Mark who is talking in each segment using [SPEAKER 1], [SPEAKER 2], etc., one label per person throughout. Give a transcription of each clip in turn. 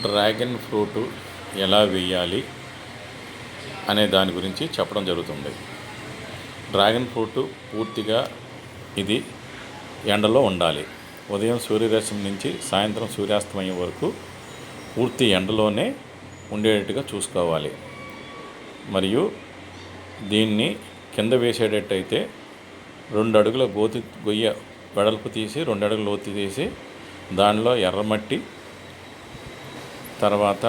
[SPEAKER 1] Dragon fruit ఎలా వేయాలి అనే దాని గురించి చెప్పడం జరుగుతుంది. డ్రాగన్ ఫ్రూట్ పూర్తిగా ఇది ఎండలో ఉండాలి. ఉదయం సూర్యరశ్మి నుంచి సాయంత్రం సూర్యాస్తమయం వరకు పూర్తి ఎండలోనే ఉండేటట్టుగా చూసుకోవాలి. మరియు దీన్ని కింద వేసేటట్టయితే 2 అడుగుల గొయ్య వెడల్పు తీసి 2 అడుగుల లోతు తీసి దానిలో ఎర్రమట్టి, తర్వాత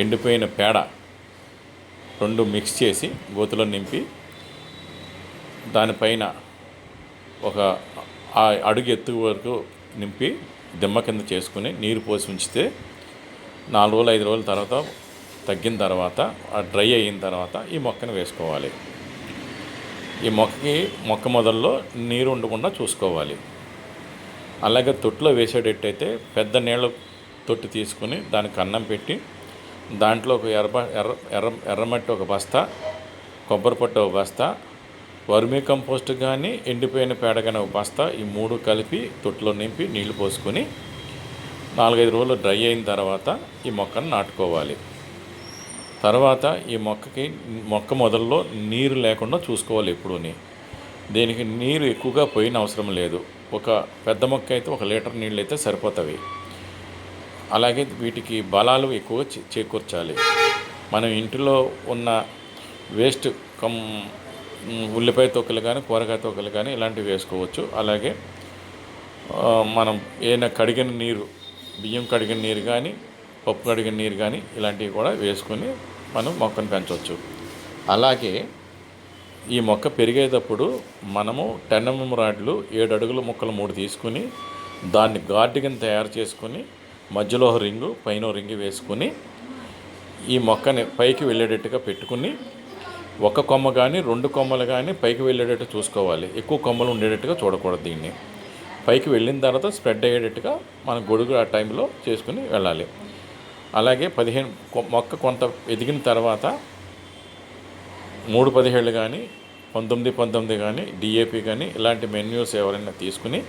[SPEAKER 1] ఎండిపోయిన పేడ 2 మిక్స్ చేసి గోతులో నింపి దానిపైన ఒక అడుగు ఎత్తు వరకు నింపి దిమ్మ కింద చేసుకుని నీరు పోసి ఉంచితే 4 రోజులు 5 రోజుల తర్వాత తగ్గిన తర్వాత డ్రై అయిన తర్వాత ఈ మొక్కను వేసుకోవాలి. ఈ మొక్క మొదల్లో నీరు ఉండకుండా చూసుకోవాలి. అలాగే తొట్టులో వేసేటట్టయితే పెద్ద నీళ్ళ తొట్టి తీసుకుని దానికి అన్నం పెట్టి దాంట్లో ఒక ఎర్రమట్టి ఒక బస్తా, కొబ్బరి పొట్టు ఒక బస్తా, వర్మీ కంపోస్ట్ కానీ ఎండిపోయిన పేడ కానీ ఒక బస్తా, ఈ 3 కలిపి తొట్టులో నింపి నీళ్లు పోసుకొని 4-5 రోజులు డ్రై అయిన తర్వాత ఈ మొక్కను నాటుకోవాలి. తర్వాత ఈ మొక్క మొదల్లో నీరు లేకుండా చూసుకోవాలి ఎప్పుడూని. దీనికి నీరు ఎక్కువగా పోయిన అవసరం లేదు. ఒక పెద్ద మొక్క అయితే 1 లీటర్ నీళ్ళు అయితే సరిపోతాయి. అలాగే వీటికి బలాలు ఎక్కువ చేకూర్చాలి. మనం ఇంటిలో ఉన్న వేస్ట్ ఉల్లిపాయ తొక్కలు కానీ కూరగాయ తొక్కలు కానీ ఇలాంటివి వేసుకోవచ్చు. అలాగే మనం ఏదైనా కడిగిన నీరు, బియ్యం కడిగిన నీరు కానీ పప్పు కడిగిన నీరు కానీ ఇలాంటివి కూడా వేసుకొని మనం మొక్కను పెంచవచ్చు. అలాగే ఈ మొక్క పెరిగేటప్పుడు మనము 10 mm రాడ్లు 7 అడుగుల మొక్కలు 3 తీసుకుని దాన్ని గార్డెన్ తయారు చేసుకొని మధ్యలో రింగు పైన రింగు వేసుకొని ఈ మొక్కని పైకి వెళ్ళేటట్టుగా పెట్టుకుని ఒక కొమ్మ కానీ 2 కొమ్మలు కానీ పైకి వెళ్ళేటట్టు చూసుకోవాలి. ఎక్కువ కొమ్మలు ఉండేటట్టుగా చూడకూడదు. దీన్ని పైకి వెళ్ళిన తర్వాత స్ప్రెడ్ అయ్యేటట్టుగా మన గొడుగు ఆ టైంలో చేసుకుని వెళ్ళాలి. అలాగే మొక్క కొంత ఎదిగిన తర్వాత 3-17 కానీ 19-19 కానీ DAP కానీ ఇలాంటి మెన్యూస్ ఎవరైనా తీసుకుని